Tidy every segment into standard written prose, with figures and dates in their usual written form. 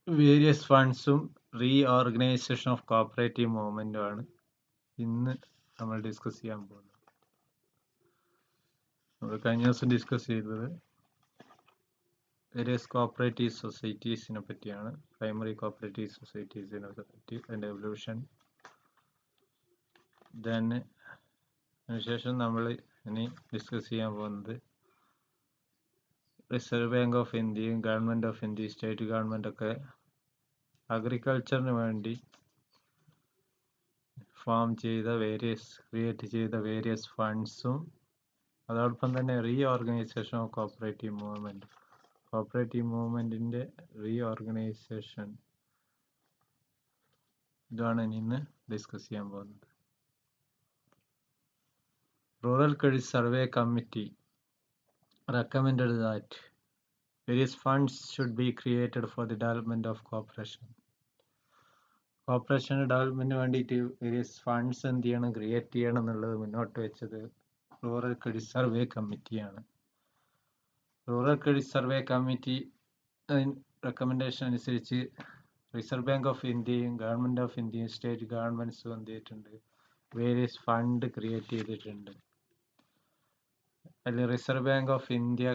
Various ഫണ്ട്സും reorganisation of cooperative മൂവ്മെന്റുമാണ് ഇന്ന് നമ്മൾ discuss ചെയ്യാൻ പോകുന്നത്. നമ്മൾ കഴിഞ്ഞ ദിവസം ഡിസ്കസ് ചെയ്തത് വേരിയസ് കോപ്പറേറ്റീവ് സൊസൈറ്റീസിനെ പറ്റിയാണ്. പ്രൈമറി കോപ്പറേറ്റീവ് സൊസൈറ്റീസിനെ പറ്റി, അതിൻ്റെ എവല്യൂഷൻ. അതിനുശേഷം നമ്മൾ ഇനി ഡിസ്കസ് ചെയ്യാൻ പോകുന്നത് റിസർവ് ബാങ്ക് ഓഫ് ഇന്ത്യയും government of India, state government ഒക്കെ അഗ്രികൾച്ചറിന് വേണ്ടി ക്രിയേറ്റ് ചെയ്ത വേരിയസ് ഫണ്ട്സും അതോടൊപ്പം തന്നെ റീഓർഗനൈസേഷൻ ഓഫ് കോപ്പറേറ്റീവ് മൂവ്മെന്റിന്റെ റീഓർഗനൈസേഷൻ, ഇതാണ് ഇന്ന് ഡിസ്കസ് ചെയ്യാൻ പോകുന്നത്. Rural credit survey committee recommended that various funds should be created for the development of cooperation. Cooperation ഡെവലപ്മെന്റിന് വേണ്ടിയിട്ട് വേരിയസ് ഫണ്ട്സ് എന്ത് ചെയ്യണം, ക്രിയേറ്റ് ചെയ്യണം എന്നുള്ളത് മുന്നോട്ട് വെച്ചത് റൂറൽ ക്രെഡിറ്റ് സർവേ കമ്മിറ്റിയാണ്. Rural credit survey committee recommendation അനുസരിച്ച് റിസർവ് ബാങ്ക് ഓഫ് ഇന്ത്യയും ഗവൺമെൻറ് ഓഫ് ഇന്ത്യയും സ്റ്റേറ്റ് ഗവൺമെൻറ്സും എന്ത് ചെയ്തിട്ടുണ്ട്, വേരിയസ് ഫണ്ട് ക്രിയേറ്റ് ചെയ്തിട്ടുണ്ട്. അതിൽ reserve bank of India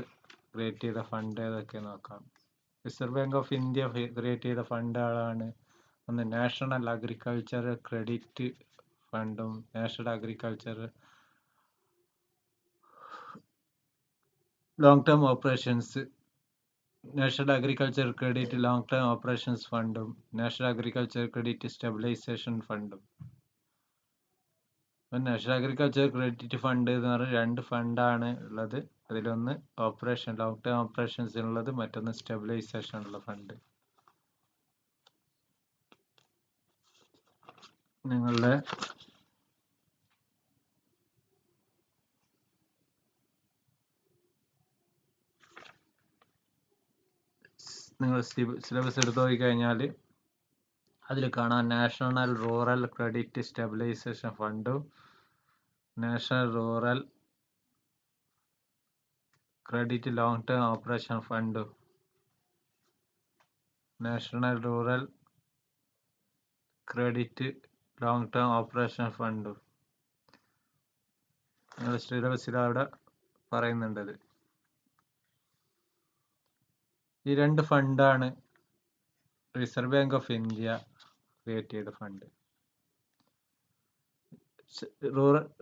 create ചെയ്ത ഫണ്ട് ഏതൊക്കെ നോക്കാം. Reserve bank of India create ചെയ്ത ഫണ്ടുകളാണ് ഒന്ന് നാഷണൽ അഗ്രികൾച്ചർ ക്രെഡിറ്റ് ഫണ്ടും national agriculture long term operations, national agriculture credit long term operations ഫണ്ടും നാഷണൽ അഗ്രികൾച്ചർ ക്രെഡിറ്റ് സ്റ്റെബിലൈസേഷൻ ഫണ്ടും. നാഷണൽ അഗ്രികൾച്ചർ ക്രെഡിറ്റ് ഫണ്ട് എന്ന് പറഞ്ഞാൽ രണ്ട് ഫണ്ടാണ് ഉള്ളത്. അതിലൊന്ന് ലോങ് ടേം ഓപ്പറേഷൻസിനുള്ളത്, മറ്റൊന്ന് സ്റ്റെബിലൈസേഷനുള്ള ഫണ്ട്. നിങ്ങളുടെ സിലബസ് എടുത്ത് നോക്കിക്കഴിഞ്ഞാൽ അതിൽ കാണാം നാഷണൽ റൂറൽ ക്രെഡിറ്റ് സ്റ്റെബിലൈസേഷൻ ഫണ്ടും national rural credit long term operation ഫണ്ടും national rural credit long term operation ഫണ്ടും നിങ്ങൾ സിലബസിൽ അവിടെ പറയുന്നുണ്ടത്. ഈ രണ്ട് ഫണ്ടാണ് reserve bank of India create ചെയ്ത fund.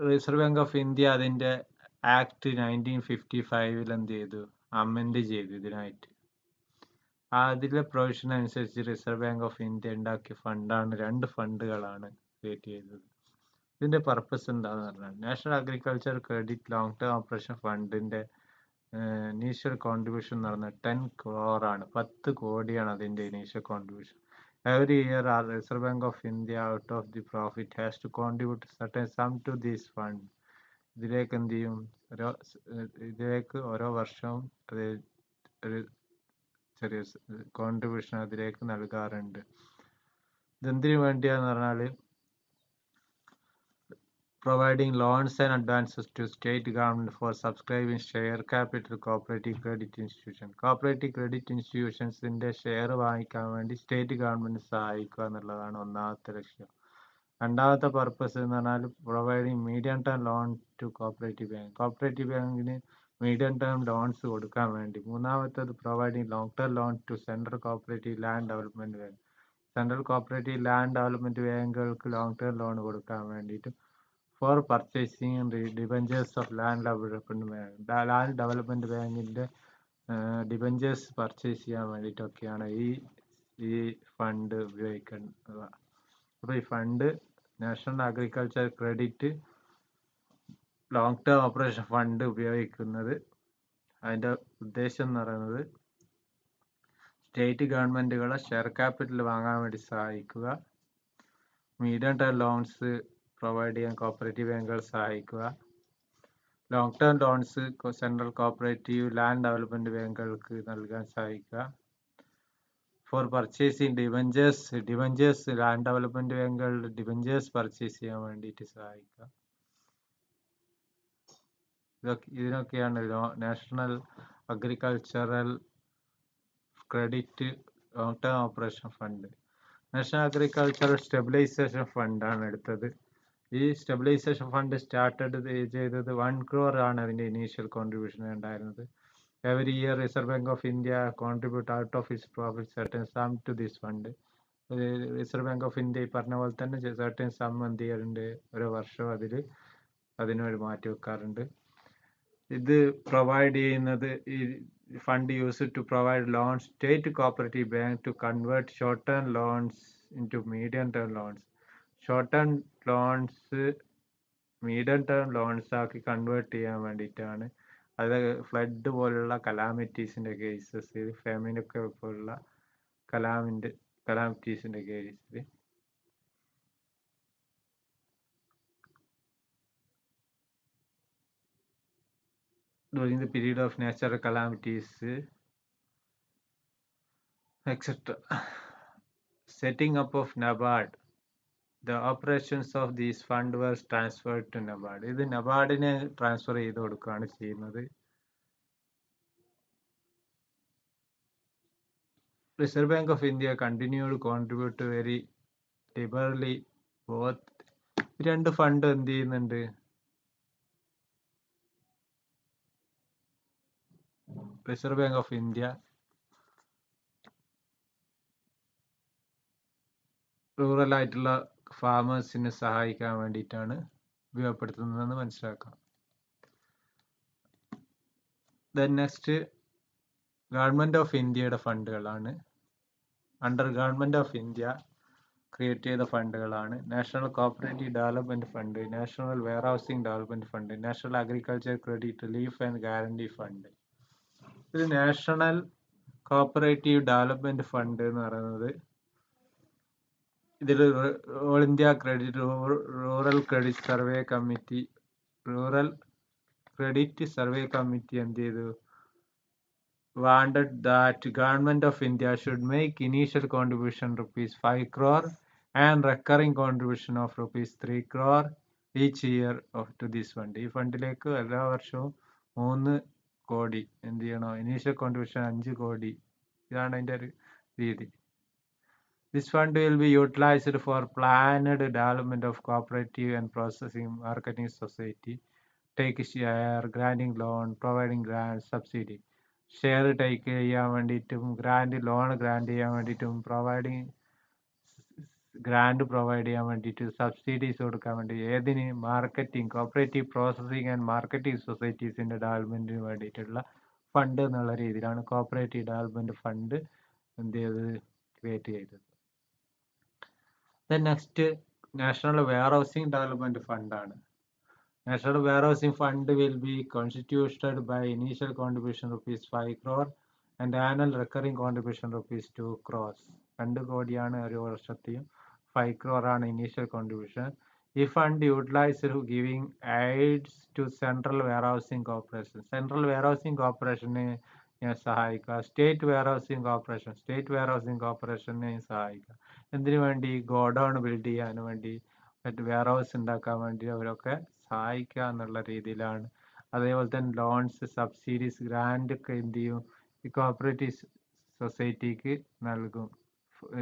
Reserve bank of India അതിൻ്റെ ആക്ട് 1955 എന്ത് ചെയ്തു, അമെൻഡ് ചെയ്തു ഇതിനായിട്ട്. അതിലെ പ്രൊവിഷൻ അനുസരിച്ച് റിസർവ് ബാങ്ക് ഓഫ് ഇന്ത്യ ഉണ്ടാക്കിയ ഫണ്ടാണ്, രണ്ട് ഫണ്ടുകളാണ് ക്രിയേറ്റ് ചെയ്തത്. ഇതിന്റെ പർപ്പസ് എന്താണെന്ന് പറഞ്ഞാൽ national agriculture credit long term operation ഫണ്ടിന്റെ ഇനീഷ്യൽ കോൺട്രിബ്യൂഷൻ എന്ന് പറഞ്ഞാൽ 10 crore ആണ്, 10 കോടിയാണ് അതിന്റെ initial contribution. Every year our Reserve Bank of India out of the profit has to contribute certain sum to this fund. ഇതിലേക്ക് എന്ത് ചെയ്യും, ഇതിലേക്ക് ഓരോ വർഷവും ഒരു ചെറിയ കോൺട്രിബ്യൂഷൻ അതിലേക്ക് നൽകാറുണ്ട്. ഇതെന്തിനു വേണ്ടിയാന്ന് പറഞ്ഞാൽ providing loans and advances to state government for subscribing share capital cooperative credit institution. Cooperative credit institutionsന്റെ ഷെയർ വാങ്ങിക്കാൻ വേണ്ടി സ്റ്റേറ്റ് ഗവൺമെന്റ് സഹായിക്കുക എന്നുള്ളതാണ് ഒന്നാമത്തെ ലക്ഷ്യം. രണ്ടാമത്തെ പർപ്പസ് എന്ന് പറഞ്ഞാൽ providing medium term loan to cooperative bank, cooperative ബാങ്കിന് മീഡിയം ടേം ലോൺസ് കൊടുക്കാൻ വേണ്ടി. മൂന്നാമത്തേത് providing long term loan to central cooperative land development bank, central cooperative land development ബാങ്കുകൾക്ക് ലോങ് ടേം ലോൺ കൊടുക്കാൻ വേണ്ടിയിട്ട്. For purchasing debentures of land development bank, land development ബാങ്കിന്റെ debentures purchase ചെയ്യാൻ വേണ്ടിയിട്ടൊക്കെയാണ് ഈ ഫണ്ട് ഉപയോഗിക്കുന്നത്. അപ്പോൾ ഈ fund national agriculture credit long term operation fund ഉപയോഗിക്കുന്നത്, അതിൻ്റെ ഉദ്ദേശം എന്ന് പറയുന്നത് സ്റ്റേറ്റ് ഗവൺമെന്റുകളെ ഷെയർ ക്യാപിറ്റൽ വാങ്ങാൻ വേണ്ടി സഹായിക്കുക, മീഡിയം ടേം ലോൺസ് പ്രൊവൈഡ് ചെയ്യാൻ കോപ്പറേറ്റീവ് ബാങ്കുകൾ സഹായിക്കുക, long term loans central cooperative land development ബാങ്കുകൾക്ക് നൽകാൻ സഹായിക്കുക, for purchasing debentures land development ബാങ്കുകളുടെ ഡിബഞ്ചേഴ്സ് പർച്ചേസ് ചെയ്യാൻ വേണ്ടിയിട്ട് സഹായിക്കുക. ഇതിനൊക്കെയാണ് national agricultural credit long term operation fund. National agricultural stabilisation ഫണ്ടാണ് എടുത്തത്. ഈ സ്റ്റെബിലൈസേഷൻ ഫണ്ട് സ്റ്റാർട്ടഡ് ചെയ്തത് 1 crore ആണ് അതിൻ്റെ ഇനീഷ്യൽ കോൺട്രിബ്യൂഷൻ ഉണ്ടായിരുന്നത്. Every year Reserve bank of India contribute out of its profit certain sum to this fund. Reserve bank of India ഈ പറഞ്ഞ പോലെ തന്നെ സർട്ടൻ സം എന്ത് ചെയ്യാറുണ്ട്, ഓരോ വർഷവും അതിനൊരു മാറ്റി വെക്കാറുണ്ട്. ഇത് പ്രൊവൈഡ് ചെയ്യുന്നത്, ഈ fund use to provide loans state cooperative bank to convert short term loans into medium term loans. Short term loans medium term loans ആക്കി കൺവേർട്ട് ചെയ്യാൻ വേണ്ടിയിട്ടാണ്. അത് ഫ്ലഡ് പോലുള്ള കലാമിറ്റീസിൻ്റെ കേസസ്, ഫെമിനൊക്കെ പോലുള്ള കലാമിറ്റീസിൻ്റെ കേസിൽ during the period of natural calamities, etc. Setting up of NABARD. The operations of these fund was transferred to NABARD. ഇത് നബാർഡിനെ transfer ചെയ്ത് കൊടുക്കുകയാണ് ചെയ്യുന്നത്. Reserve Bank of India continued to contribute to very liberally both. രണ്ട് fund എന്ത് ചെയ്യുന്നുണ്ട്, reserve bank of India rural ആയിട്ടുള്ള ഫാമേഴ്സിനെ സഹായിക്കാൻ വേണ്ടിയിട്ടാണ് ഉപയോഗപ്പെടുത്തുന്നതെന്ന് മനസ്സിലാക്കാം. ദെൻ നെക്സ്റ്റ് ഗവൺമെൻറ് ഓഫ് ഇന്ത്യയുടെ ഫണ്ടുകളാണ്. Under government of India create ചെയ്ത ഫണ്ടുകളാണ് national cooperative development fund, national warehousing development fund, national agriculture credit relief and guarantee fund. ഇത് നാഷണൽ കോപ്പറേറ്റീവ് ഡെവലപ്മെൻറ്റ് ഫണ്ട് എന്ന് പറയുന്നത്, ഇതിൽ all India credit rural credit survey committee എന്ത് ചെയ്തു, wanted that Government of India should make initial contribution ₹5 crore and recurring contribution of ₹3 crore each year to this fund. ഈ ഫണ്ടിലേക്ക് എല്ലാ വർഷവും 3 കോടി എന്ത് ചെയ്യണം, ഇനീഷ്യൽ കോൺട്രിബ്യൂഷൻ 5 കോടി. ഇതാണ് അതിൻ്റെ ഒരു രീതി. This fund will be utilized for planned development of cooperative and processing marketing society, take share, granting loan, providing grants, subsidy. Share take ചെയ്യാൻ വേണ്ടിയിട്ടും ലോൺ ഗ്രാൻഡ് ചെയ്യാൻ വേണ്ടിയിട്ടും പ്രൊവൈഡ് ചെയ്യാൻ വേണ്ടിയിട്ട് സബ്സിഡീസ് കൊടുക്കാൻ വേണ്ടി, ഏതിന്, marketing, cooperative processing and marketing സൊസൈറ്റീസിൻ്റെ ഡെവലപ്മെൻറ്റിന് വേണ്ടിയിട്ടുള്ള ഫണ്ട് എന്നുള്ള രീതിയിലാണ് കോപ്പറേറ്റീവ് ഡെവലപ്മെൻറ്റ് ഫണ്ട് എന്ത് ചെയ്തത്, ക്രിയേറ്റ് ചെയ്തത്. Then next national warehousing development ഫണ്ടാണ്. National Warehousing Fund will be constituted by initial contribution ₹5 crore and annual recurring contribution ₹2 crores. 2 കോടിയാണ് ഒരു വർഷത്തെയും, 5 crore ആണ് ഇനീഷ്യൽ കോൺട്രിബ്യൂഷൻ. ഈ fund utilise giving aids to central warehousing corporation. Central warehousing കോർപ്പറേഷനെ സഹായിക്കുക. State warehousing കോർപ്പറേഷനെ സഹായിക്കുക. എന്തിനു വേണ്ടി, ഗോഡൗൺ ബിൽഡ് ചെയ്യാൻ വേണ്ടി, മറ്റ് വെയർഹൗസ് ഉണ്ടാക്കാൻ വേണ്ടി അവരൊക്കെ സഹായിക്കുക എന്നുള്ള രീതിയിലാണ്. അതേപോലെ തന്നെ ലോൺസ്, സബ്സിഡീസ്, ഗ്രാൻഡ് ഒക്കെ എന്ത് ചെയ്യും, ഈ കോപ്പറേറ്റീവ് സൊസൈറ്റിക്ക് നൽകും.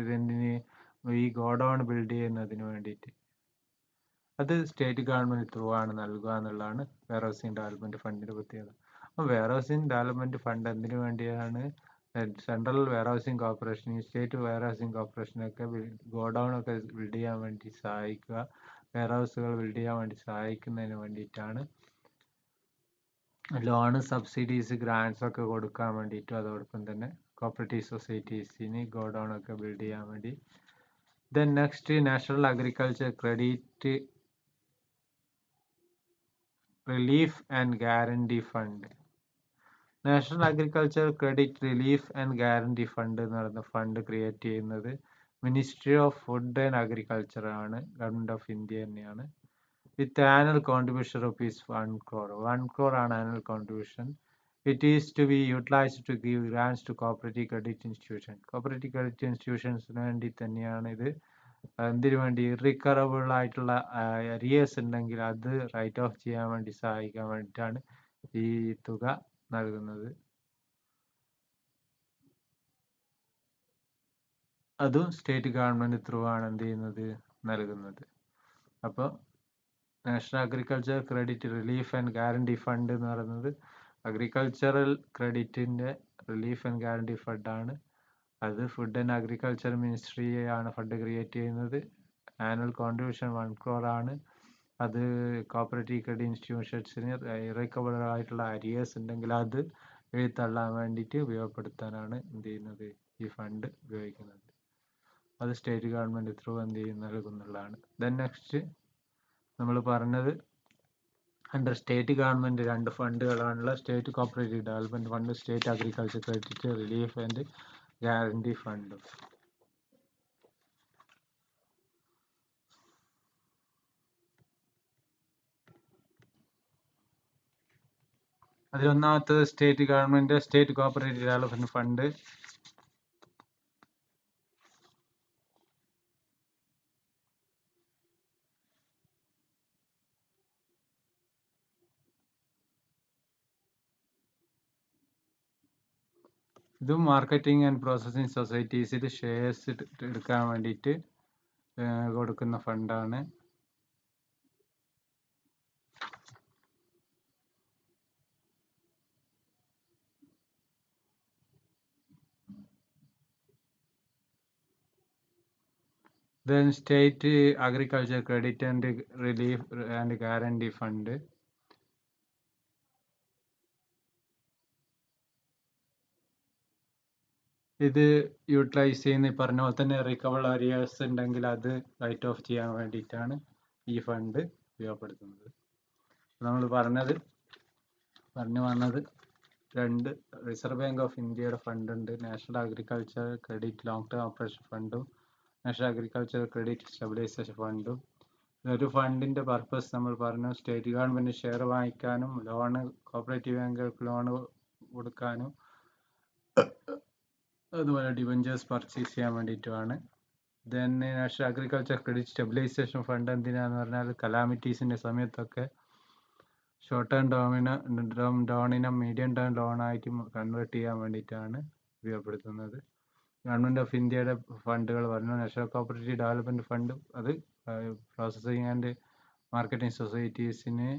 ഇതിന് ഈ ഗോഡൗൺ ബിൽഡ് ചെയ്യുന്നതിന് വേണ്ടിയിട്ട് അത് സ്റ്റേറ്റ് ഗവൺമെൻറ് ത്രൂ ആണ് നൽകുക എന്നുള്ളതാണ് വെയർഹൗസിംഗ് ഡെവലപ്മെൻറ്റ് ഫണ്ടിൻ്റെ പ്രത്യേകത. അപ്പോൾ വെയർഹൗസിംഗ് ഡെവലപ്മെൻറ്റ് ഫണ്ട് എന്തിനു വേണ്ടിയാണ്, central warehousing corporation, state warehousing കോർപ്പറേഷനൊക്കെ ഗോഡൗൺ ഒക്കെ ബിൽഡ് ചെയ്യാൻ വേണ്ടി സഹായിക്കുക, വെയർഹൗസുകൾ ബിൽഡ് ചെയ്യാൻ വേണ്ടി സഹായിക്കുന്നതിന് വേണ്ടിയിട്ടാണ്. ലോണ്, സബ്സിഡീസ്, ഗ്രാൻഡ്സ് ഒക്കെ കൊടുക്കാൻ വേണ്ടിയിട്ടും അതോടൊപ്പം തന്നെ കോപ്പറേറ്റീവ് സൊസൈറ്റീസിന് ഗോഡൗൺ ഒക്കെ ബിൽഡ് ചെയ്യാൻ വേണ്ടി. Then next national agriculture credit relief and guarantee fund. National agriculture credit relief and guarantee fund എന്ന് പറയുന്ന ഫണ്ട് ക്രിയേറ്റ് ചെയ്യുന്നത് ministry of food and agriculture ആണ്, ഗവൺമെൻറ് ഓഫ് ഇന്ത്യ തന്നെയാണ്. With annual contribution ₹1 crore. 1 crore ആണ് annual contribution. It is to be utilised to give grants to cooperative credit institution. Cooperative credit ഇൻസ്റ്റിറ്റ്യൂഷൻസിന് വേണ്ടി തന്നെയാണ് ഇത്. എന്തിനു വേണ്ടി, റിക്കവറബിൾ ആയിട്ടുള്ള അരിയേഴ്സ് ഉണ്ടെങ്കിൽ അത് റൈറ്റ് ഓഫ് ചെയ്യാൻ വേണ്ടി സഹായിക്കാൻ വേണ്ടിയിട്ടാണ് ഈ തുക നൽകുന്നത്. അതും സ്റ്റേറ്റ് ഗവൺമെൻറ് ത്രൂ ആണ് എന്ത് ചെയ്യുന്നത്, നൽകുന്നത്. അപ്പോൾ national agriculture credit relief and guarantee fund എന്ന് പറയുന്നത് അഗ്രികൾച്ചറൽ ക്രെഡിറ്റിൻ്റെ റിലീഫ് ആൻഡ് ഗ്യാരണ്ടി ഫണ്ടാണ്. അത് ഫുഡ് ആൻഡ് അഗ്രികൾച്ചർ മിനിസ്ട്രിയാണ് ഫണ്ട് ക്രിയേറ്റ് ചെയ്യുന്നത്. ആനുവൽ കോൺട്രിബ്യൂഷൻ 1 crore ആണ്. അത് കോപ്പറേറ്റീവ് ക്രെഡിറ്റ് ഇൻസ്റ്റിറ്റ്യൂഷൻസിന് ഇറക്കബിൾ ആയിട്ടുള്ള അരിയേഴ്സ് ഉണ്ടെങ്കിൽ അത് എഴുത്തള്ളാൻ വേണ്ടിയിട്ട് ഉപയോഗപ്പെടുത്താനാണ് എന്ത് ചെയ്യുന്നത്, ഈ ഫണ്ട് ഉപയോഗിക്കുന്നത്. അത് സ്റ്റേറ്റ് ഗവൺമെൻറ് ത്രൂ എന്ത് ചെയ്യും, നൽകുന്നതാണ്. ദെൻ നെക്സ്റ്റ് നമ്മൾ പറഞ്ഞത് അണ്ടർ സ്റ്റേറ്റ് ഗവൺമെൻറ് 2 ഫണ്ടുകളാണുള്ള state cooperative development fund, state agriculture credit relief and guarantee fund. അതിലൊന്നാമത്തത് state government state cooperative development fund. ഇതും മാർക്കറ്റിംഗ് ആൻഡ് പ്രോസസ്സിംഗ് സൊസൈറ്റീസിൽ ഷെയർസ് എടുക്കാൻ വേണ്ടിയിട്ട് കൊടുക്കുന്ന ഫണ്ടാണ്. Then state agriculture credit and relief and guarantee fund. ഇത് utilise ചെയ്യുന്ന ഈ പറഞ്ഞ പോലെ തന്നെ റിക്കവർ ഏരിയാസ് ഉണ്ടെങ്കിൽ അത് റൈറ്റ് ഓഫ് ചെയ്യാൻ വേണ്ടിയിട്ടാണ് ഈ ഫണ്ട് ഉപയോഗപ്പെടുത്തുന്നത്. നമ്മൾ പറഞ്ഞു വന്നത് 2 റിസർവ് ബാങ്ക് ഓഫ് ഇന്ത്യയുടെ ഫണ്ട് ഉണ്ട്, national agriculture credit long term operation ഫണ്ടും നാഷണൽ അഗ്രികൾച്ചർ ക്രെഡിറ്റ് സ്റ്റെബിലൈസേഷൻ ഫണ്ടും. ഒരു ഫണ്ടിന്റെ പർപ്പസ് നമ്മൾ പറഞ്ഞു, സ്റ്റേറ്റ് ഗവൺമെന്റ് ഷെയർ വാങ്ങിക്കാനും ലോണ് കോപ്പറേറ്റീവ് ബാങ്കുകൾക്ക് ലോൺ കൊടുക്കാനും അതുപോലെ ഡിബഞ്ചേഴ്സ് പർച്ചേസ് ചെയ്യാൻ വേണ്ടിയിട്ടുമാണ്. Then national agriculture credit stabilisation fund എന്തിനാന്ന് പറഞ്ഞാൽ കലാമിറ്റീസിൻ്റെ സമയത്തൊക്കെ ഷോർട്ട് ടേം ലോണിനെ മീഡിയം ടേം ലോണായിട്ട് കൺവേർട്ട് ചെയ്യാൻ വേണ്ടിയിട്ടാണ് ഉപയോഗപ്പെടുത്തുന്നത്. ഗവൺമെൻറ് ഓഫ് ഇന്ത്യയുടെ ഫണ്ടുകൾ പറഞ്ഞു, നാഷണൽ കോപ്പറേറ്റീവ് ഡെവലപ്മെൻറ്റ് ഫണ്ട് അത് പ്രോസസ്സിംഗ് ആൻഡ് മാർക്കറ്റിംഗ് സൊസൈറ്റീസിന്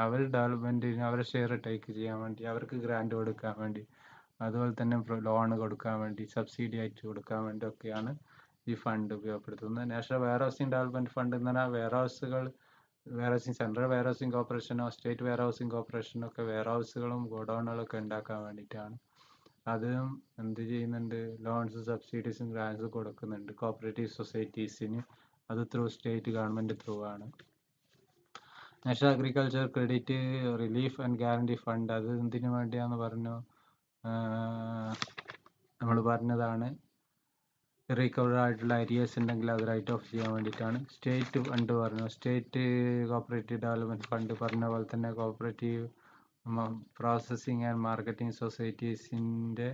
അവർ ഡെവലപ്മെൻറ്റിന് അവരെ ഷെയർ ടേക്ക് ചെയ്യാൻ വേണ്ടി, അവർക്ക് ഗ്രാൻഡ് കൊടുക്കാൻ വേണ്ടി, അതുപോലെ തന്നെ ലോൺ കൊടുക്കാൻ വേണ്ടി, സബ്സിഡി ആയിട്ട് കൊടുക്കാൻ വേണ്ടി ഒക്കെയാണ് ഈ ഫണ്ട് ഉപയോഗപ്പെടുത്തുന്നത്. നാഷണൽ വെയർഹൗസിംഗ് ഡെവലപ്മെൻറ്റ് ഫണ്ട് എന്ന് പറഞ്ഞാൽ വെയർഹൗസിംഗ് സെൻട്രൽ വെയർഹൗസിംഗ് കോർപ്പറേഷനോ സ്റ്റേറ്റ് വെയർഹൗസിംഗ് കോർപ്പറേഷനോ ഒക്കെ വെയർഹൗസുകളും ഗോഡൗണുകളൊക്കെ ഉണ്ടാക്കാൻ വേണ്ടിയിട്ടാണ്. അതും എന്ത് ചെയ്യുന്നുണ്ട്, ലോൺസ് സബ്സിഡീസും ഗ്രാൻസും കൊടുക്കുന്നുണ്ട് കോപ്പറേറ്റീവ് സൊസൈറ്റീസിന്. അത് ത്രൂ സ്റ്റേറ്റ് ഗവൺമെൻറ് ത്രൂ ആണ്. National agriculture credit relief and guarantee fund അത് എന്തിനു വേണ്ടിയാന്ന് പറഞ്ഞു, നമ്മൾ പറഞ്ഞതാണ് റിക്കവർ ആയിട്ടുള്ള ഏരിയസ് ഉണ്ടെങ്കിൽ അത് റൈറ്റ് ഓഫ് ചെയ്യാൻ വേണ്ടിയിട്ടാണ്. സ്റ്റേറ്റ് ഫണ്ട് പറഞ്ഞു, സ്റ്റേറ്റ് കോപ്പറേറ്റീവ് ഡെവലപ്മെൻറ്റ് ഫണ്ട് പറഞ്ഞ പോലെ തന്നെ കോപ്പറേറ്റീവ് പ്രോസസ്സിംഗ് ആൻഡ് മാർക്കറ്റിംഗ് സൊസൈറ്റീസിൻ്റെ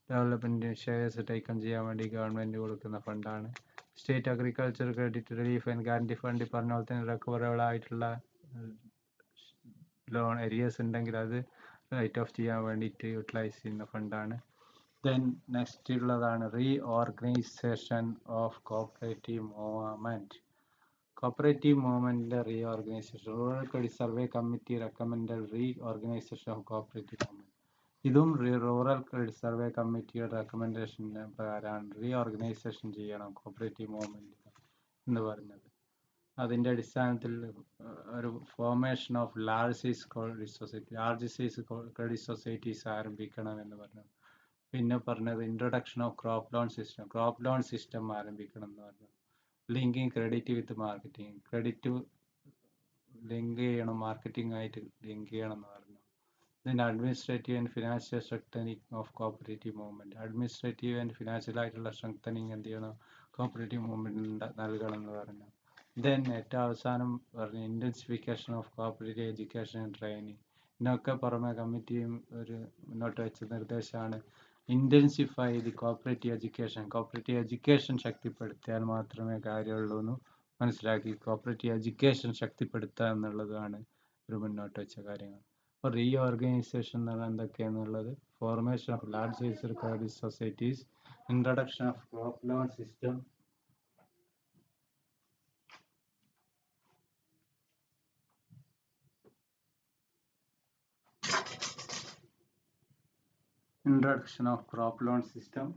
ഡെവലപ്മെൻറ്റ് ഷെയർസ് ടേക്കൺ ചെയ്യാൻ വേണ്ടി ഗവൺമെൻറ് കൊടുക്കുന്ന ഫണ്ടാണ്. State agriculture credit relief and guarantee fund പറഞ്ഞ പോലെ തന്നെ റിക്കവറബിൾ ആയിട്ടുള്ള ലോൺ ഏരിയസ് ഉണ്ടെങ്കിൽ അത് റൈറ്റ് ഓഫ് ചെയ്യാൻ വേണ്ടിയിട്ട് യൂട്ടിലൈസ് ചെയ്യുന്ന ഫണ്ടാണ്. ദെൻ നെക്സ്റ്റ് ഉള്ളതാണ് reorganisation of cooperative movement. Cooperative മൂവ്മെൻറ്റിൻ്റെ reorganisation. Rural credit survey committee recommended reorganisation of cooperative movement. ഇതും റൂറൽ ക്രെഡിറ്റ് സർവേ കമ്മിറ്റിയുടെ റെക്കമെൻഡേഷൻ്റെ പ്രകാരമാണ് റീഓർഗനൈസേഷൻ ചെയ്യണം കോപ്പറേറ്റീവ് മൂവ്മെൻറ്റ് എന്ന് പറയുന്നത്. അതിൻ്റെ അടിസ്ഥാനത്തിൽ ഒരു formation of large size credit societies ആരംഭിക്കണം എന്ന് പറഞ്ഞു. പിന്നെ പറഞ്ഞത് introduction of crop loan system ആരംഭിക്കണം എന്ന് പറഞ്ഞു. Linking credit with marketing, credit link ചെയ്യണം, മാർക്കറ്റിംഗ് ആയിട്ട് ലിങ്ക് ചെയ്യണം എന്ന് പറഞ്ഞു. ഇതിൻ്റെ administrative and financial strengthening of cooperative movement, administrative and financial ആയിട്ടുള്ള സ്ട്രെങ്തനിങ് എന്ത് ചെയ്യണം, കോപ്പറേറ്റീവ് മൂവ്മെൻറ്റ് നൽകണം എന്ന് പറഞ്ഞു. ദെൻ ഏറ്റവും അവസാനം പറഞ്ഞു intensification of cooperative education and training. ഇതിനൊക്കെ പുറമെ കമ്മിറ്റിയും ഒരു മുന്നോട്ട് വെച്ച നിർദ്ദേശമാണ് ഇൻറ്റൻസിഫൈ ദി കോപ്പറേറ്റീവ് എഡ്യൂക്കേഷൻ ശക്തിപ്പെടുത്തിയാൽ മാത്രമേ കാര്യമുള്ളൂ എന്ന് മനസ്സിലാക്കി കോപ്പറേറ്റീവ് എഡ്യൂക്കേഷൻ ശക്തിപ്പെടുത്തുക എന്നുള്ളതാണ് ഒരു മുന്നോട്ട് വെച്ച കാര്യങ്ങൾ. അപ്പോൾ റീഓർഗനൈസേഷൻ എന്നാൽ എന്തൊക്കെയാണെന്നുള്ളത് formation of large size credit societies, introduction of crop loan system, introduction of crop loan system,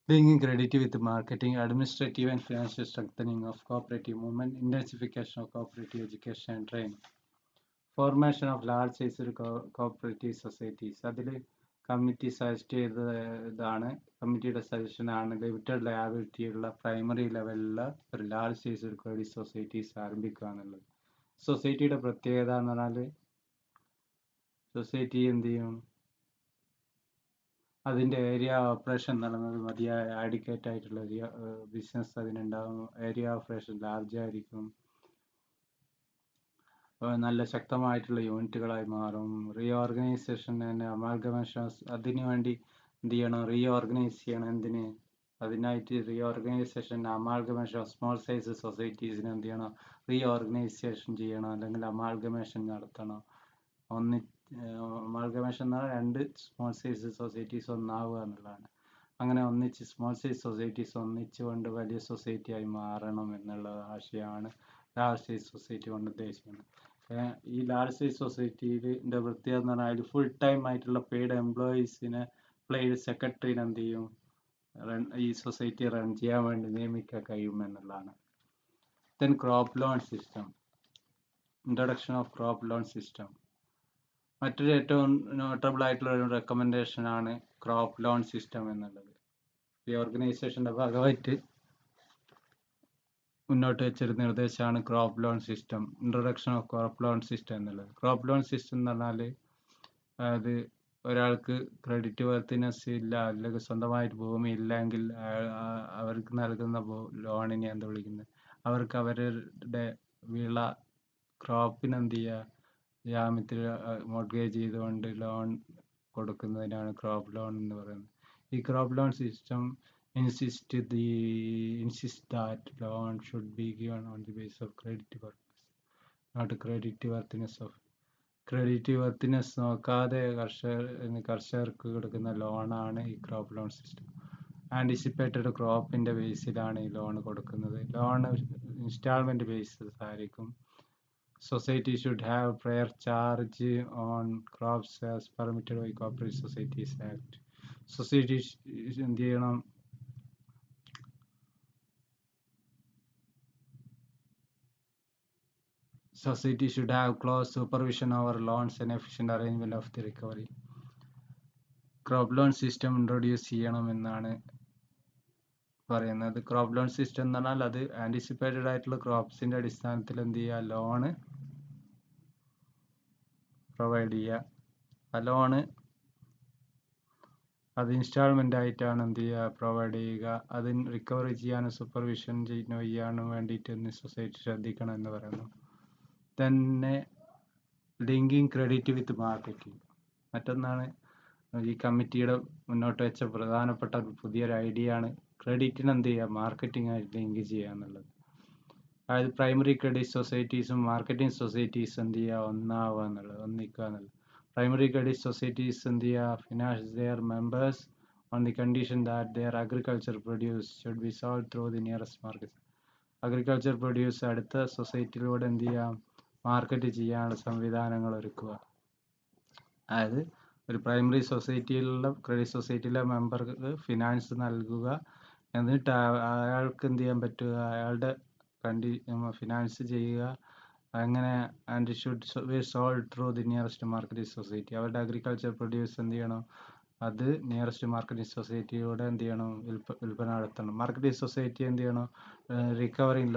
linking credit with marketing, administrative and financial strengthening of cooperative movement, intensification of cooperative education and training. Formation of large size cooperative societies. അതിൽ committee suggest ചെയ്തതാണ്, കമ്മിറ്റിയുടെ suggestion ആണ് limited liability ഉള്ള primary ലെവലിലുള്ള ഒരു large size credit societies ആരംഭിക്കുക എന്നുള്ളത്. സൊസൈറ്റിയുടെ പ്രത്യേകത എന്ന് പറഞ്ഞാൽ സൊസൈറ്റി എന്ത് ചെയ്യും, അതിൻ്റെ ഏരിയ ഓപ്പറേഷൻ നടന്നത് മതിയായ ആഡിക്കേറ്റ് ആയിട്ടുള്ള ബിസിനസ് അതിനുണ്ടാകും. ഏരിയ ഓപ്പറേഷൻ ലാർജ് ആയിരിക്കും, നല്ല ശക്തമായിട്ടുള്ള യൂണിറ്റുകളായി മാറും. റീഓർഗനൈസേഷൻ ആൻഡ് അമാൽഗമേഷൻസ്, അതിനു വേണ്ടി എന്ത് ചെയ്യണം, റീഓർഗനൈസ് ചെയ്യണം. എന്തിന്, അതിനായിട്ട് റീഓർഗനൈസേഷൻ അമാൽഗമേഷൻ സ്മോൾ സൈസ് സൊസൈറ്റീസിന് എന്ത് ചെയ്യണം, റീഓർഗനൈസേഷൻ ചെയ്യണം, അല്ലെങ്കിൽ അമാൽഗമേഷൻ നടത്തണം. അമാൽഗമേഷൻ എന്ന് പറഞ്ഞാൽ രണ്ട് സ്മോൾ സൈസ് സൊസൈറ്റീസ് ഒന്നാവുക എന്നുള്ളതാണ്. അങ്ങനെ ഒന്നിച്ച് സ്മോൾ സൈസ് സൊസൈറ്റീസ് ഒന്നിച്ചുകൊണ്ട് വലിയ സൊസൈറ്റി ആയി മാറണം എന്നുള്ള ആശയമാണ് ലാർജ് സൈസ് സൊസൈറ്റി കൊണ്ട് ഉദ്ദേശിക്കുന്നത്. ഈ ലാർജ് സൈസ് സൊസൈറ്റിയുടെ പ്രത്യേകത എന്ന് പറഞ്ഞാൽ ഫുൾ ടൈം ആയിട്ടുള്ള പെയ്ഡ് എംപ്ലോയീസിനെ പെയ്ഡ് സെക്രട്ടറിനെ എന്ത് ചെയ്യും, ഈ സൊസൈറ്റി റൺ ചെയ്യാൻ വേണ്ടി നിയമിക്കാൻ കഴിയും എന്നുള്ളതാണ്. Then crop loan system, introduction of crop loan system. മറ്റൊരു ഏറ്റവും നോട്ടബിൾ ആയിട്ടുള്ള ഒരു റെക്കമെൻഡേഷൻ ആണ് ക്രോപ്പ് ലോൺ സിസ്റ്റം എന്നുള്ളത്. ഈ ഓർഗനൈസേഷൻ്റെ ഭാഗമായിട്ട് മുന്നോട്ട് വെച്ചൊരു നിർദ്ദേശമാണ് crop loan system, introduction of crop loan system എന്നുള്ളത്. ക്രോപ്പ് ലോൺ സിസ്റ്റം എന്ന് പറഞ്ഞാൽ അത് ഒരാൾക്ക് ക്രെഡിറ്റ് വർത്തിനെസ് ഇല്ല, അല്ലെങ്കിൽ സ്വന്തമായിട്ട് ഭൂമി ഇല്ലെങ്കിൽ അവർക്ക് നൽകുന്ന ലോണിനെ എന്താ വിളിക്കുന്നത്, അവർക്ക് അവരുടെ വിള ക്രോപ്പിന് എന്ത് ചെയ്യുക, ജാമ്യത്തിൽ മോർഗേജ് ചെയ്തുകൊണ്ട് ലോൺ കൊടുക്കുന്നതിനാണ് ക്രോപ്പ് ലോൺ എന്ന് പറയുന്നത്. ഈ crop loan system insist that loan should be given on the basis of credit purpose, not credit worthiness of. Credit worthiness നോക്കാതെ കർഷകർക്ക് കൊടുക്കുന്ന ലോണാണ് ഈ ക്രോപ്പ് ലോൺ സിസ്റ്റം. ആൻറ്റിസിപ്പേറ്റഡ് ക്രോപ്പിൻ്റെ ബേസിലാണ് ഈ ലോൺ കൊടുക്കുന്നത്. ലോൺ ഇൻസ്റ്റാൾമെൻറ്റ് ബേസിസ് ആയിരിക്കും. Society should have prior charge on crops as permitted by Cooperative Societies Act. Society എന്ത് ചെയ്യണം, Society should have close supervision over loans and efficient arrangement of the recovery. Crop loan system introduce ചെയ്യണമെന്നാണ് പറയുന്നത്. Crop loan system എന്ന് പറഞ്ഞാൽ അത് anticipated ആയിട്ടുള്ള ക്രോപ്സിൻ്റെ അടിസ്ഥാനത്തിൽ എന്ത് ചെയ്യുക, ലോണ് പ്രൊവൈഡ് ചെയ്യുക. ആ ലോണ് അത് ഇൻസ്റ്റാൾമെൻ്റ് ആയിട്ടാണ് എന്ത് ചെയ്യുക, പ്രൊവൈഡ് ചെയ്യുക. അതിന് റിക്കവറി ചെയ്യാനും സൂപ്പർവിഷൻ ചെയ്യാനും വേണ്ടിയിട്ട് സൊസൈറ്റി ശ്രദ്ധിക്കണം എന്ന് പറയുന്നു. തന്നെ ലിങ്കിങ് ക്രെഡിറ്റ് വിത്ത് മാർക്കറ്റിംഗ്, മറ്റൊന്നാണ് ഈ കമ്മിറ്റിയുടെ മുന്നോട്ട് വെച്ച പ്രധാനപ്പെട്ട പുതിയൊരു ഐഡിയ ആണ് ക്രെഡിറ്റിന് എന്ത് ചെയ്യുക, മാർക്കറ്റിംഗ് ആയിട്ട് ലിങ്ക് ചെയ്യുക എന്നുള്ളത്. അതായത് പ്രൈമറി ക്രെഡിറ്റ് സൊസൈറ്റീസും മാർക്കറ്റിംഗ് സൊസൈറ്റീസും എന്ത് ചെയ്യുക, ഒന്നാവുക എന്നുള്ളത്, ഒന്നിക്കുക എന്നുള്ളത്. പ്രൈമറി ക്രെഡിറ്റ് സൊസൈറ്റീസ് എന്ത് ചെയ്യുക, finance their members on the condition that their agriculture produce should be sold through the nearest market. Agriculture produce അടുത്ത സൊസൈറ്റിയിലൂടെ എന്ത് ചെയ്യാം, മാർക്കറ്റ് ചെയ്യാനുള്ള സംവിധാനങ്ങൾ ഒരുക്കുക. അതായത് ഒരു പ്രൈമറി സൊസൈറ്റിയിലുള്ള ക്രെഡിറ്റ് സൊസൈറ്റിയിലെ മെമ്പർക്ക് ഫിനാൻസ് നൽകുക, എന്നിട്ട് അയാൾക്ക് എന്ത് ചെയ്യാൻ പറ്റുക, അയാളുടെ ഫിനാൻസ് ചെയ്യുക. അങ്ങനെ and should be sold through the nearest marketing society. അവരുടെ അഗ്രികൾച്ചർ പ്രൊഡ്യൂസ് എന്ത് ചെയ്യണം, അത് നിയറസ്റ്റ് മാർക്കറ്റിംഗ് സൊസൈറ്റിയോടെ എന്ത് ചെയ്യണം, വിൽപ്പന നടത്തണം. മാർക്കറ്റിംഗ് സൊസൈറ്റി എന്ത് ചെയ്യണം,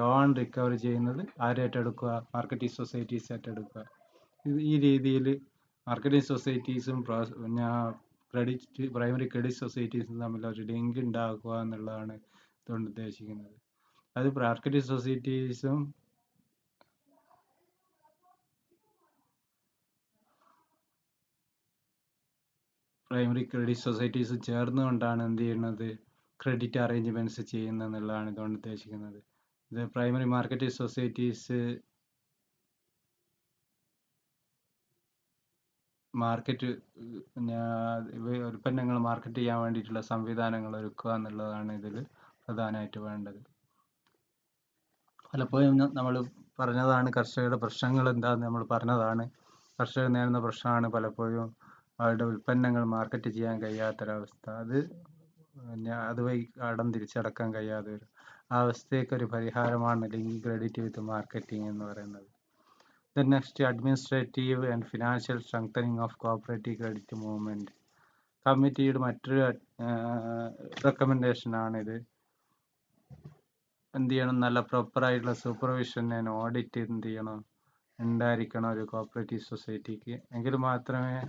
ലോൺ റിക്കവറി ചെയ്യുന്നത് ആരേറ്റെടുക്കുക, മാർക്കറ്റിംഗ് സൊസൈറ്റീസ് ഏറ്റെടുക്കുക. ഈ രീതിയിൽ മാർക്കറ്റിംഗ് സൊസൈറ്റീസും പ്രൈമറി ക്രെഡിറ്റ് സൊസൈറ്റീസും തമ്മിൽ ഒരു ലിങ്ക് ഉണ്ടാക്കുക എന്നുള്ളതാണ് ഇതുകൊണ്ട് ഉദ്ദേശിക്കുന്നത്. അത് മാർക്കറ്റിംഗ് സൊസൈറ്റീസും പ്രൈമറി ക്രെഡിറ്റ് സൊസൈറ്റീസ് ചേർന്നുകൊണ്ടാണ് എന്ത് ചെയ്യുന്നത്, ക്രെഡിറ്റ് അറേഞ്ച്മെൻറ്റ്സ് ചെയ്യുന്നത് എന്നുള്ളതാണ് ഇതുകൊണ്ട് ഉദ്ദേശിക്കുന്നത്. ഇത് പ്രൈമറി മാർക്കറ്റിംഗ് സൊസൈറ്റീസ് മാർക്കറ്റ് ഉൽപ്പന്നങ്ങൾ മാർക്കറ്റ് ചെയ്യാൻ വേണ്ടിയിട്ടുള്ള സംവിധാനങ്ങൾ ഒരുക്കുക എന്നുള്ളതാണ് ഇതിൽ പ്രധാനമായിട്ട് വേണ്ടത്. പലപ്പോഴും നമ്മൾ പറഞ്ഞതാണ് കർഷകരുടെ പ്രശ്നങ്ങൾ എന്താണെന്ന് നമ്മൾ പറഞ്ഞതാണ്. കർഷകർ നേരിടുന്ന പ്രശ്നമാണ് പലപ്പോഴും അവരുടെ ഉൽപ്പന്നങ്ങൾ മാർക്കറ്റ് ചെയ്യാൻ കഴിയാത്തൊരവസ്ഥ. അതുവഴി കടം തിരിച്ചടക്കാൻ കഴിയാതെ വരും. ആ അവസ്ഥയ്ക്ക് ഒരു പരിഹാരമാണ് ലിങ്ക് ക്രെഡിറ്റ് വിത്ത് മാർക്കറ്റിംഗ് എന്ന് പറയുന്നത്. Then next, administrative and financial strengthening of cooperative credit movement. കമ്മിറ്റിയുടെ മറ്റൊരു റെക്കമെൻഡേഷൻ ആണിത്. എന്ത് ചെയ്യണം, നല്ല പ്രോപ്പർ ആയിട്ടുള്ള സൂപ്പർവിഷൻ ആൻഡ് ഓഡിറ്റ് എന്ത് ചെയ്യണം ഉണ്ടായിരിക്കണം ഒരു കോപ്പറേറ്റീവ് സൊസൈറ്റിക്ക്. എങ്കിൽ മാത്രമേ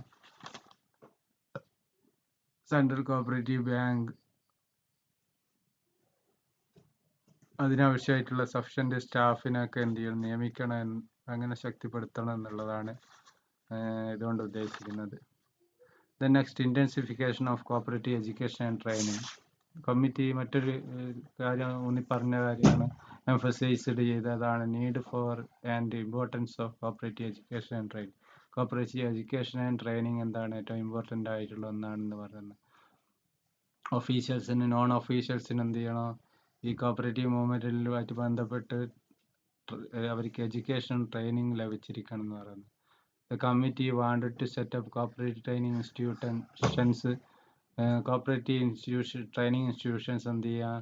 സെൻട്രൽ കോപ്പറേറ്റീവ് ബാങ്ക് അതിനാവശ്യമായിട്ടുള്ള സഫിഷ്യന്റ് സ്റ്റാഫിനൊക്കെ എന്ത് ചെയ്യണം, നിയമിക്കണം, അങ്ങനെ ശക്തിപ്പെടുത്തണം എന്നുള്ളതാണ് ഇതുകൊണ്ട് ഉദ്ദേശിക്കുന്നത്. Then next, intensification of cooperative education and training. Committee മറ്റൊരു കാര്യം പറഞ്ഞ കാര്യമാണ്, എംഫസൈസ്ഡ് ചെയ്തതാണ് need for and importance of cooperative education and training. Cooperative education and training എന്താണ് ഏറ്റവും ഇമ്പോർട്ടൻ്റ് ആയിട്ടുള്ള ഒന്നാണെന്ന് പറയുന്നത്. ഒഫീഷ്യൽസിന് നോൺ ഒഫീഷ്യൽസിന് എന്ത് ചെയ്യണം, ഈ കോപ്പറേറ്റീവ് മൂവ്മെൻറ്റുമായിട്ട് ബന്ധപ്പെട്ട് അവർക്ക് എഡ്യൂക്കേഷൻ ട്രെയിനിങ് ലഭിച്ചിരിക്കണം എന്ന് പറയുന്നത്. The committee wanted to set up cooperative training institutions. Cooperative training institutions എന്ത് ചെയ്യാൻ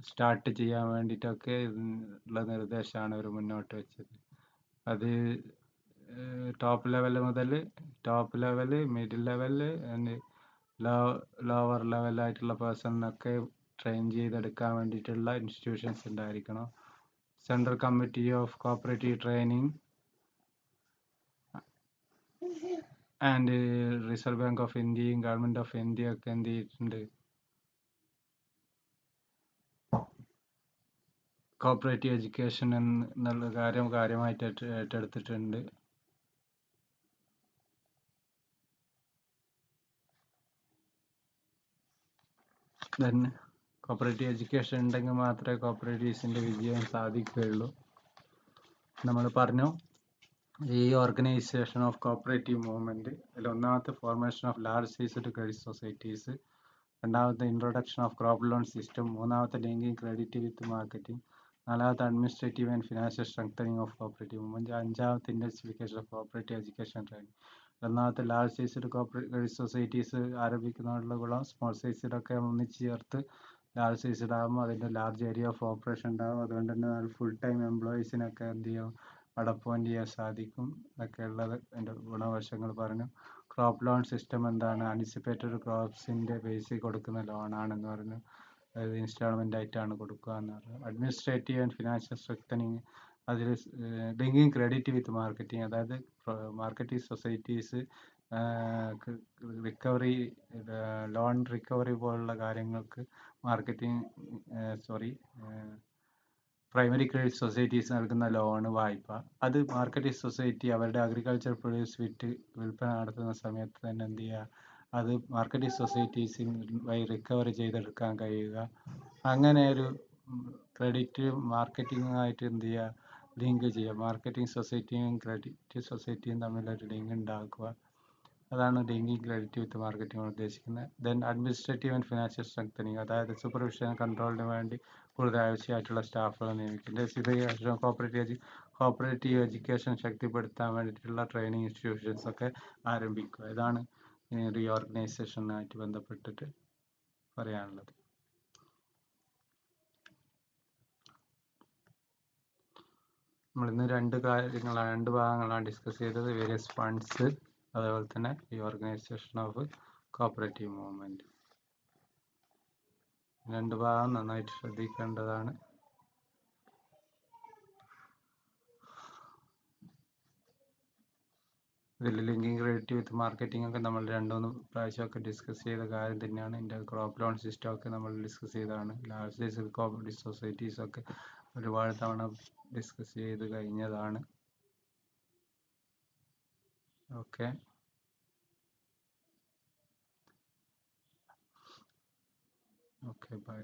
സ്റ്റാർട്ട് ചെയ്യാൻ വേണ്ടിയിട്ടൊക്കെ ഉള്ള നിർദ്ദേശമാണ് അവർ മുന്നോട്ട് വെച്ചത്. അത് ടോപ്പ് ലെവൽ മുതൽ മിഡിൽ ലെവല് ലോവർ ലെവലായിട്ടുള്ള പേഴ്സണിനൊക്കെ ട്രെയിൻ ചെയ്തെടുക്കാൻ വേണ്ടിയിട്ടുള്ള ഇൻസ്റ്റിറ്റ്യൂഷൻസ് ഉണ്ടായിരിക്കണം. Central committee of cooperative training and reserve bank of ഇന്ത്യയും ഗവൺമെന്റ് ഓഫ് ഇന്ത്യ ഒക്കെ എന്ത് ചെയ്തിട്ടുണ്ട്, കോപ്പറേറ്റീവ് എഡ്യൂക്കേഷൻ എന്നുള്ള കാര്യമായിട്ട് ഏറ്റെടുത്തിട്ടുണ്ട്. ദെൻ കോപ്പറേറ്റീവ് എഡ്യൂക്കേഷൻ ഉണ്ടെങ്കിൽ മാത്രമേ കോപ്പറേറ്റീവ്സിൻ്റെ വിജയം സാധിക്കുകയുള്ളൂ. നമ്മൾ പറഞ്ഞു ഈ ഓർഗനൈസേഷൻ ഓഫ് കോപ്പറേറ്റീവ് മൂവ്മെൻറ്റ് അതിൽ ഒന്നാമത്തെ formation of large sized credit societies, രണ്ടാമത്തെ introduction of crop loan system, മൂന്നാമത്തെ ലിങ്കിങ് ക്രെഡിറ്റ് വിത്ത് മാർക്കറ്റിംഗ്, നാലാമത്തെ administrative and financial strengthening of cooperative movement, അഞ്ചാമത്തെ intensification of cooperative education training, ഒന്നാമത്തെ large sized credit societies ആരംഭിക്കുന്നതിനുള്ള ഗുണം small സൈസിലൊക്കെ ഒന്നിച്ച് ചേർത്ത് large sized ആകുമ്പോൾ അതിൻ്റെ ലാർജ് ഏരിയ ഓഫ് ഓപ്പറേഷൻ ഉണ്ടാകും. അതുകൊണ്ട് തന്നെ ഫുൾ ടൈം എംപ്ലോയീസിനൊക്കെ എന്ത് ചെയ്യും അപ്പോയിൻറ്റ് ചെയ്യാൻ സാധിക്കും. ഇതൊക്കെ ഉള്ളത് അതിൻ്റെ ഗുണവശങ്ങൾ പറഞ്ഞു. ക്രോപ്പ് ലോൺ സിസ്റ്റം എന്താണ്, ആൻറ്റിസിപ്പേറ്റഡ് ക്രോപ്സിൻ്റെ ബേസിൽ കൊടുക്കുന്ന ലോണാണെന്ന് പറഞ്ഞു. അതായത് ഇൻസ്റ്റാൾമെൻ്റ് ആയിട്ടാണ് കൊടുക്കുക എന്ന് പറഞ്ഞു. അഡ്മിനിസ്ട്രേറ്റീവ് ആൻഡ് ഫിനാൻഷ്യൽ സ്ട്രെങ്തനിങ്, അതിൽ ലിങ്കിങ് ക്രെഡിറ്റ് വിത്ത് മാർക്കറ്റിംഗ്, അതായത് marketing societies recovery loan recovery പോലുള്ള കാര്യങ്ങൾക്ക് പ്രൈമറി ക്രെഡിറ്റ് സൊസൈറ്റീസ് നൽകുന്ന ലോണ് വായ്പ, അത് മാർക്കറ്റിംഗ് സൊസൈറ്റി അവരുടെ അഗ്രികൾച്ചർ പ്രൊഡ്യൂസ് വിൽപ്പന നടത്തുന്ന സമയത്ത് തന്നെ എന്ത് ചെയ്യുക, അത് മാർക്കറ്റിംഗ് സൊസൈറ്റീസിൽ വഴി റിക്കവറി ചെയ്തെടുക്കാൻ കഴിയുക. അങ്ങനെ ഒരു ക്രെഡിറ്റ് മാർക്കറ്റിംഗുമായിട്ട് എന്ത് ചെയ്യുക, ലിങ്ക് ചെയ്യുക. മാർക്കറ്റിംഗ് സൊസൈറ്റിയും ക്രെഡിറ്റ് സൊസൈറ്റിയും തമ്മിലൊരു ലിങ്ക് ഉണ്ടാക്കുക. അതാണ് ലിങ്കിങ് ക്രെഡിറ്റ് വിത്ത് മാർക്കറ്റിംഗ് ഉദ്ദേശിക്കുന്നത്. Then administrative and financial strengthening, അതായത് സൂപ്പർവിഷൻ കൺട്രോളിന് വേണ്ടി കൂടുതൽ ആവശ്യമായിട്ടുള്ള സ്റ്റാഫുകൾ നിയമിക്കും. ഡെസിഫിക്കേഷൻ കോപ്പറേറ്റീവ് എഡ്യൂക്കേഷൻ ശക്തിപ്പെടുത്താൻ വേണ്ടിയിട്ടുള്ള ട്രെയിനിങ് ഇൻസ്റ്റിറ്റ്യൂഷൻസ് ഒക്കെ ആരംഭിക്കുക. ഇതാണ് റീഓർഗനൈസേഷനുമായിട്ട് ബന്ധപ്പെട്ടിട്ട് പറയാനുള്ളത്. നമ്മളിന്ന് രണ്ട് ഭാഗങ്ങളാണ് ഡിസ്കസ് ചെയ്തത്. വേരിയസ് ഫണ്ട്സ്, അതേപോലെ തന്നെ റീഓർഗനൈസേഷൻ ഓഫ് കോപ്പറേറ്റീവ് മൂവ്മെൻറ്റ്. രണ്ട് ഭാഗം നന്നായിട്ട് ശ്രദ്ധിക്കേണ്ടതാണ്. ഇതിൽ ലിങ്കിങ് ക്രെഡിറ്റ് വിത്ത് മാർക്കറ്റിംഗ് ഒക്കെ നമ്മൾ 2-3 പ്രാവശ്യമൊക്കെ ഡിസ്കസ് ചെയ്ത കാര്യം തന്നെയാണ്. ഇതിൻ്റെ ക്രോപ്പ് ലോൺ സിസ്റ്റം ഒക്കെ നമ്മൾ ഡിസ്കസ് ചെയ്തതാണ്. ലാർജ് സൈസ് കോപ്പറേറ്റീവ് സൊസൈറ്റീസ് ഒക്കെ ഒരുപാട് തവണ ഡിസ്കസ് ചെയ്ത് കഴിഞ്ഞതാണ്. Okay bye.